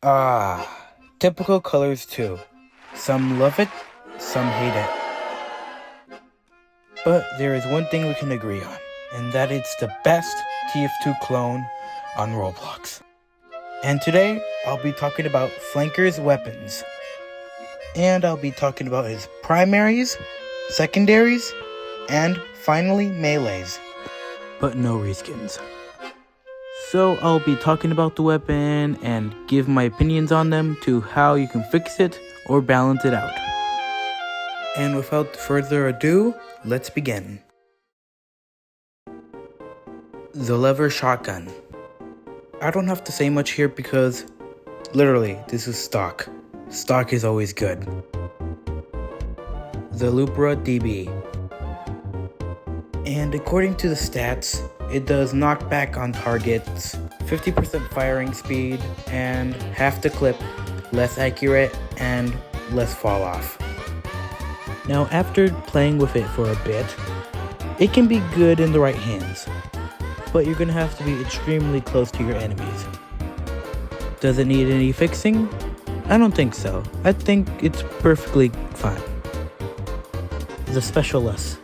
Ah, typical colors too. Some love it, some hate it. But there is one thing we can agree on, and that it's the best TF2 clone on Roblox. And today, I'll be talking about Flanker's weapons. And I'll be talking about his primaries, secondaries, and finally melees. But no reskins. So I'll be talking about the weapon and give my opinions on them to how you can fix it or balance it out. And without further ado, let's begin. The lever shotgun. I don't have to say much here because literally this is stock. Stock is always good. The Lupra DB. And according to the stats, it does knockback on targets, 50% firing speed, and half the clip, less accurate, and less fall off. Now after playing with it for a bit, it can be good in the right hands, but you're gonna have to be extremely close to your enemies. Does it need any fixing? I don't think so. I think it's perfectly fine. The Specialist.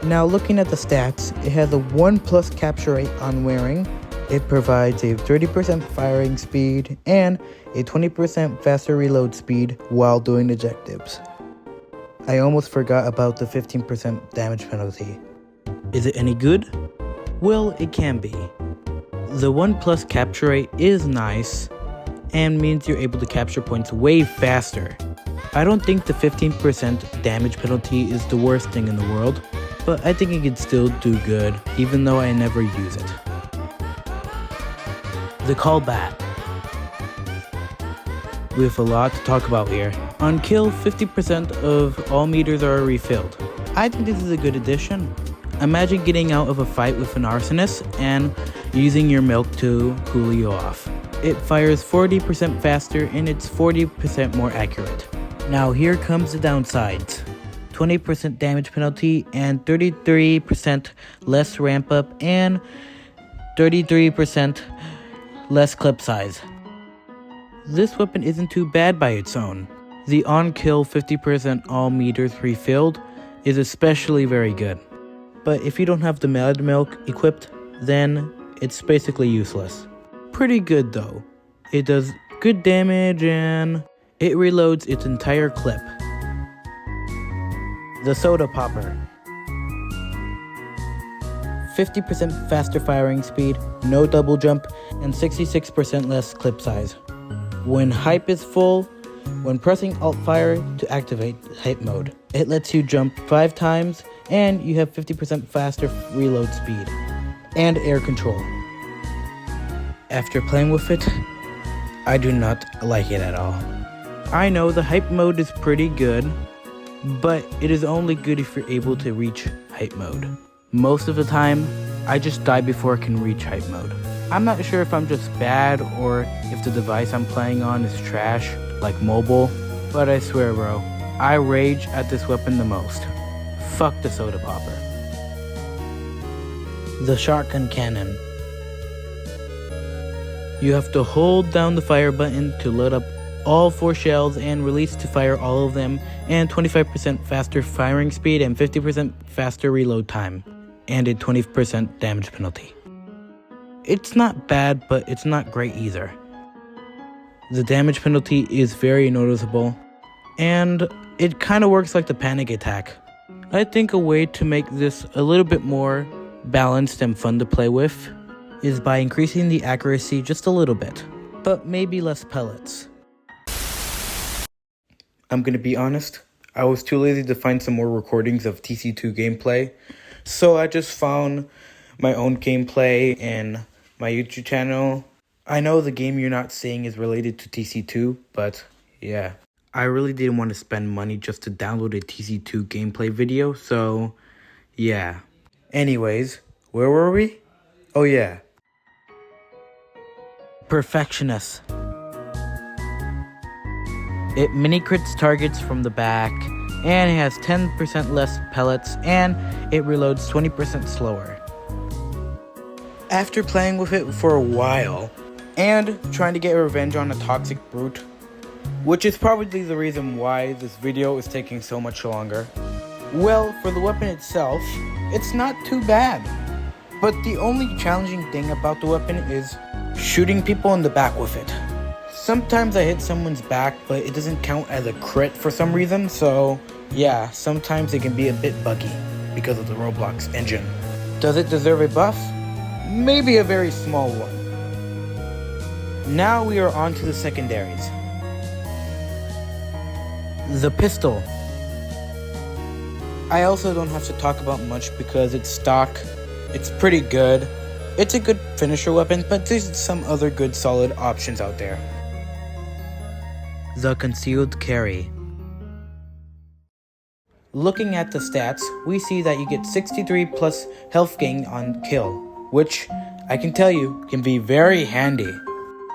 Now looking at the stats, it has a 1+ capture rate on wearing, it provides a 30% firing speed, and a 20% faster reload speed while doing objectives. I almost forgot about the 15% damage penalty. Is it any good? Well, it can be. The 1+ capture rate is nice, and means you're able to capture points way faster. I don't think the 15% damage penalty is the worst thing in the world, but I think it can still do good, even though I never use it. The Callback. We have a lot to talk about here. On kill, 50% of all meters are refilled. I think this is a good addition. Imagine getting out of a fight with an arsonist and using your milk to cool you off. It fires 40% faster and it's 40% more accurate. Now here comes the downsides. 20% damage penalty and 33% less ramp up and 33% less clip size. This weapon isn't too bad by its own. The on-kill 50% all meters refilled is especially very good. But if you don't have the Mad Milk equipped, then it's basically useless. Pretty good though. It does good damage and it reloads its entire clip. The Soda Popper. 50% faster firing speed, no double jump, and 66% less clip size. When hype is full, when pressing Alt Fire to activate hype mode, it lets you jump 5 times and you have 50% faster reload speed and air control. After playing with it, I do not like it at all. I know the hype mode is pretty good, but it is only good if you're able to reach hype mode. Most of the time, I just die before I can reach hype mode. I'm not sure if I'm just bad or if the device I'm playing on is trash, like mobile, but I swear bro, I rage at this weapon the most. Fuck the Soda Popper. The Shotgun Cannon. You have to hold down the fire button to load up all 4 shells and release to fire all of them, and 25% faster firing speed and 50% faster reload time, and a 20% damage penalty. It's not bad, but it's not great either. The damage penalty is very noticeable, and it kind of works like the panic attack. I think a way to make this a little bit more balanced and fun to play with is by increasing the accuracy just a little bit, but maybe less pellets. I'm gonna be honest, I was too lazy to find some more recordings of TC2 gameplay, so I just found my own gameplay in my YouTube channel. I know the game you're not seeing is related to TC2, but yeah. I really didn't want to spend money just to download a TC2 gameplay video, so yeah. Anyways, where were we? Oh yeah. Perfectionist. It mini-crits targets from the back, and it has 10% less pellets, and it reloads 20% slower. After playing with it for a while, and trying to get revenge on a toxic brute, which is probably the reason why this video is taking so much longer. Well, for the weapon itself, it's not too bad. But the only challenging thing about the weapon is shooting people in the back with it. Sometimes I hit someone's back, but it doesn't count as a crit for some reason, so yeah, sometimes it can be a bit buggy because of the Roblox engine. Does it deserve a buff? Maybe a very small one. Now we are on to the secondaries. The pistol. I also don't have to talk about much because it's stock. It's pretty good. It's a good finisher weapon, but there's some other good solid options out there. The concealed carry. Looking at the stats, we see that you get 63 plus health gain on kill, which I can tell you can be very handy.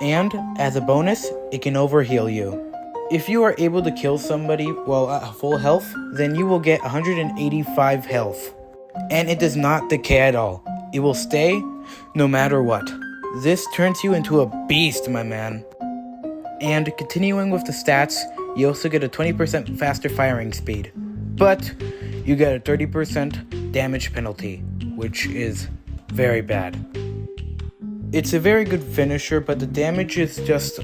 And as a bonus, it can overheal you. If you are able to kill somebody while at full health, then you will get 185 health. And it does not decay at all. It will stay no matter what. This turns you into a beast, my man. And continuing with the stats, you also get a 20% faster firing speed. But you get a 30% damage penalty, which is very bad. It's a very good finisher, but the damage is just,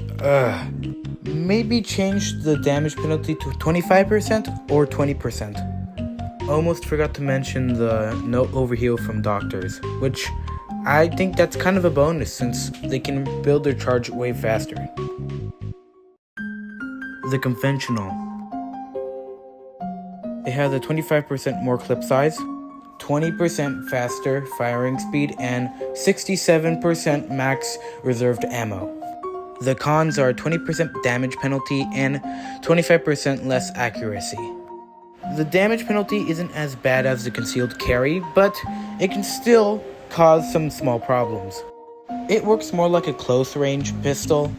maybe change the damage penalty to 25% or 20%. Almost forgot to mention the no overheal from doctors, which I think that's kind of a bonus since they can build their charge way faster. The conventional. It has a 25% more clip size, 20% faster firing speed, and 67% max reserved ammo. The cons are 20% damage penalty and 25% less accuracy. The damage penalty isn't as bad as the concealed carry, but it can still cause some small problems. It works more like a close range pistol,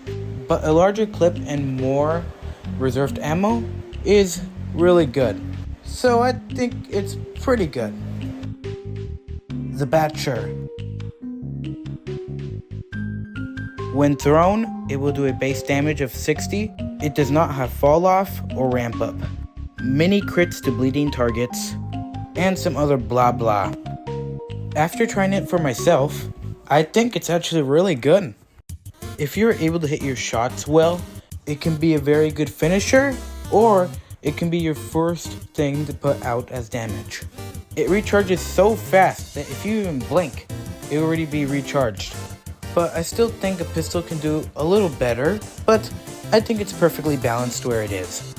but a larger clip and more reserved ammo is really good. So I think it's pretty good. The Batcher. When thrown, it will do a base damage of 60. It does not have fall off or ramp up. Many crits to bleeding targets, and some other blah blah. After trying it for myself, I think it's actually really good. If you're able to hit your shots well, it can be a very good finisher, or it can be your first thing to put out as damage. It recharges so fast that if you even blink, it will already be recharged. But I still think a pistol can do a little better, but I think it's perfectly balanced where it is.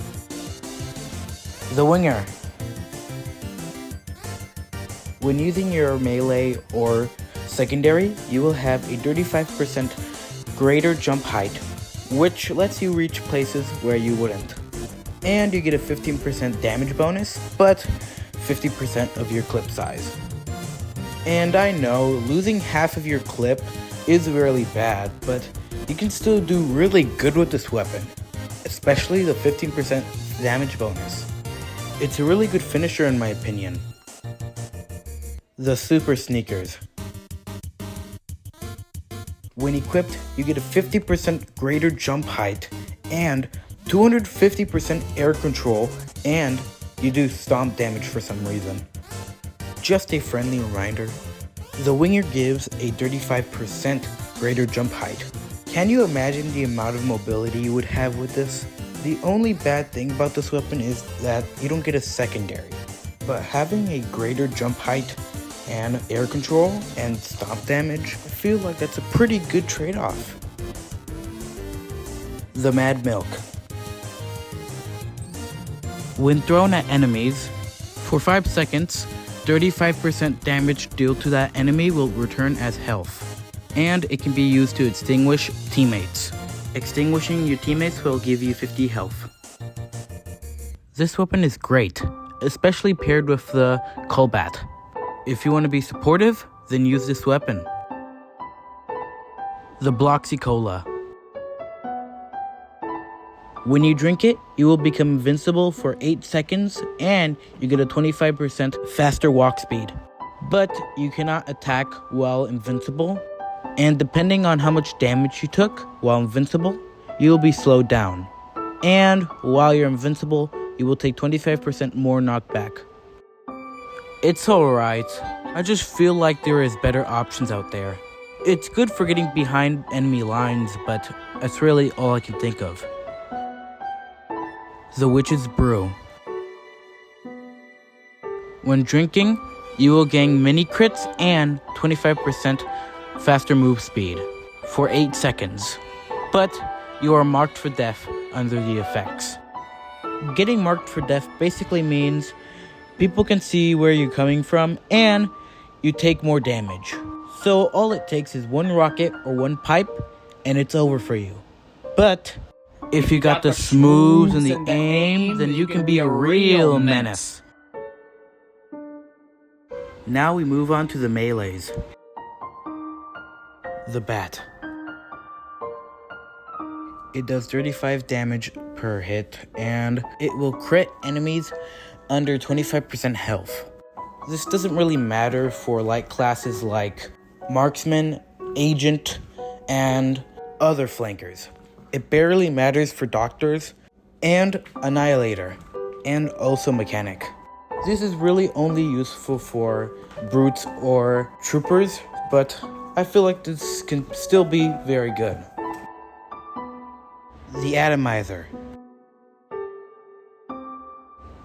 The Winger. When using your melee or secondary, you will have a 35% greater jump height, which lets you reach places where you wouldn't. And you get a 15% damage bonus, but 50% of your clip size. And I know, losing half of your clip is really bad, but you can still do really good with this weapon, especially the 15% damage bonus. It's a really good finisher in my opinion. The Super Sneakers. When equipped, you get a 50% greater jump height and 250% air control, and you do stomp damage for some reason. Just a friendly reminder, the Winger gives a 35% greater jump height. Can you imagine the amount of mobility you would have with this? The only bad thing about this weapon is that you don't get a secondary, but having a greater jump height and air control and stomp damage, I feel like that's a pretty good trade-off. The Mad Milk. When thrown at enemies, for 5 seconds, 35% damage dealt to that enemy will return as health, and it can be used to extinguish teammates. Extinguishing your teammates will give you 50 health. This weapon is great, especially paired with the Colbat. If you want to be supportive, then use this weapon. The Bloxy Cola. When you drink it, you will become invincible for 8 seconds and you get a 25% faster walk speed. But you cannot attack while invincible, And depending on how much damage you took while invincible, you will be slowed down. And while you're invincible, you will take 25% more knockback. It's alright. I just feel like there is better options out there. It's good for getting behind enemy lines, but that's really all I can think of. The Witch's Brew. When drinking, you will gain mini crits and 25% faster move speed for 8 seconds. But you are marked for death under the effects. Getting marked for death basically means people can see where you're coming from and you take more damage. So all it takes is one rocket or one pipe and it's over for you. But if you got the smooths and the aim, then you can be a real menace. Now we move on to the melees. The Bat. It does 35 damage per hit, and it will crit enemies under 25% health. This doesn't really matter for light classes like Marksman, Agent, and other flankers. It barely matters for Doctors and Annihilator, and also Mechanic. This is really only useful for Brutes or Troopers, but I feel like this can still be very good. The Atomizer.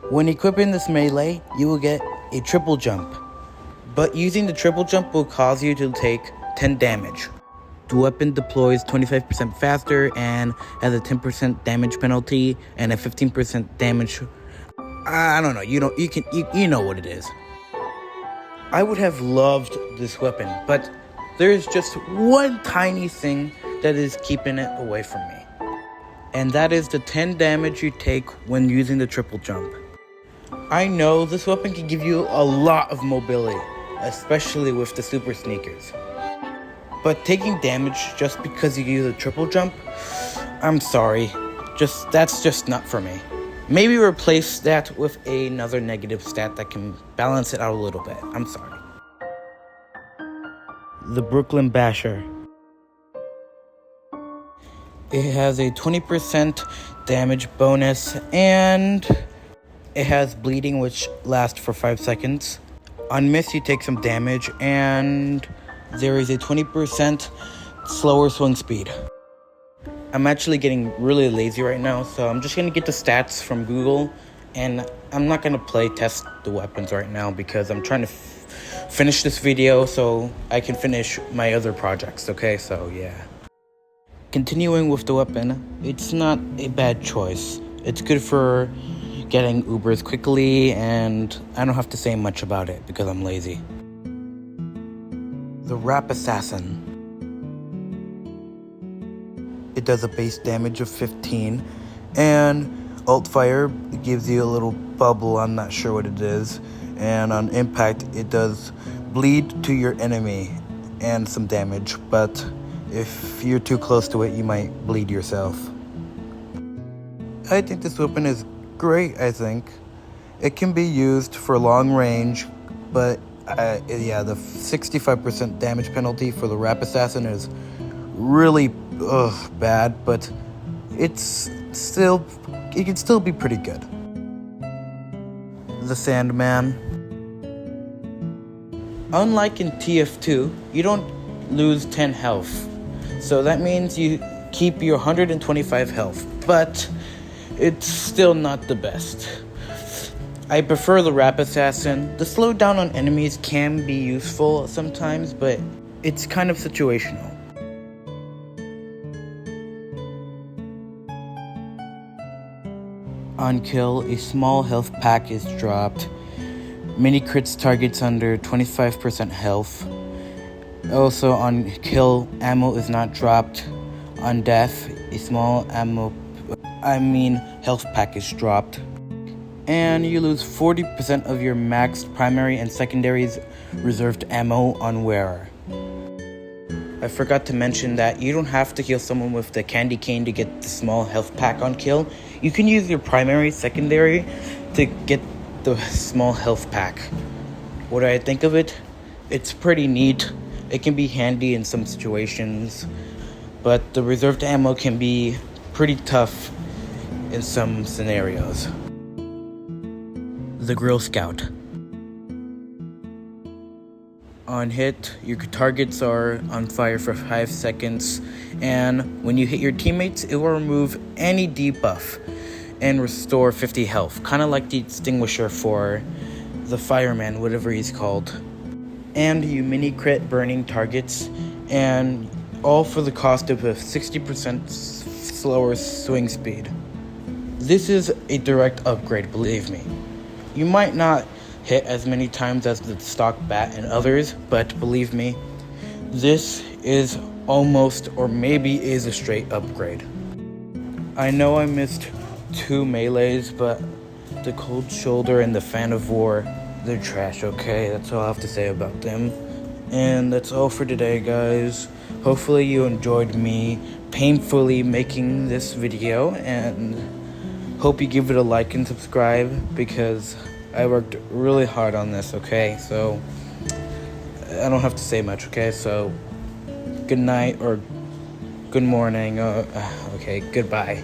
When equipping this melee, you will get a triple jump, but using the triple jump will cause you to take 10 damage. The weapon deploys 25% faster and has a 10% damage penalty and a 15% damage. I don't know. You know what it is. I would have loved this weapon, but there's just one tiny thing that is keeping it away from me. And that is the 10 damage you take when using the triple jump. I know this weapon can give you a lot of mobility, especially with the super sneakers. But taking damage just because you use a triple jump, I'm sorry, that's just not for me. Maybe replace that with another negative stat that can balance it out a little bit. I'm sorry. The Brooklyn Basher. It has a 20% damage bonus, and it has bleeding, which lasts for 5 seconds. On miss, you take some damage, and there is a 20% slower swing speed. I'm actually getting really lazy right now, so I'm just going to get the stats from Google, and I'm not going to test the weapons right now because I'm trying to finish this video so I can finish my other projects, okay? So, yeah. Continuing with the weapon, it's not a bad choice. It's good for getting Ubers quickly, and I don't have to say much about it because I'm lazy. The Rap Assassin. It does a base damage of 15, and Alt Fire gives you a little bubble, I'm not sure what it is, and on impact it does bleed to your enemy and some damage, but if you're too close to it, you might bleed yourself. I think this weapon is great, I think. It can be used for long range, but yeah, the 65% damage penalty for the Rap Assassin is really bad, but it can still be pretty good. The Sandman. Unlike in TF2, you don't lose 10 health. So that means you keep your 125 health, but it's still not the best. I prefer the Rap Assassin. The slowdown on enemies can be useful sometimes, but it's kind of situational. On kill, a small health pack is dropped. Mini crits targets under 25% health. Also on kill, ammo is not dropped. On death, a small health pack is dropped. And you lose 40% of your maxed primary and secondaries reserved ammo on wearer. I forgot to mention that you don't have to kill someone with the candy cane to get the small health pack on kill. You can use your primary, secondary to get the small health pack. What do I think of it? It's pretty neat. It can be handy in some situations, but the reserved ammo can be pretty tough in some scenarios. The Grill Scout. On hit, your targets are on fire for 5 seconds, and when you hit your teammates, it will remove any debuff and restore 50 health, kind of like the extinguisher for the fireman, whatever he's called. And you mini crit burning targets, and all for the cost of a 60% slower swing speed. This is a direct upgrade, believe me. You might not hit as many times as the stock bat and others, but believe me, this is almost or maybe is a straight upgrade. I know I missed 2 melees, but the Cold Shoulder and the Fan of War, they're trash, okay? That's all I have to say about them. And that's all for today, guys. Hopefully you enjoyed me painfully making this video, and hope you give it a like and subscribe, because I worked really hard on this, okay? So I don't have to say much, okay? So good night or good morning. Okay, goodbye.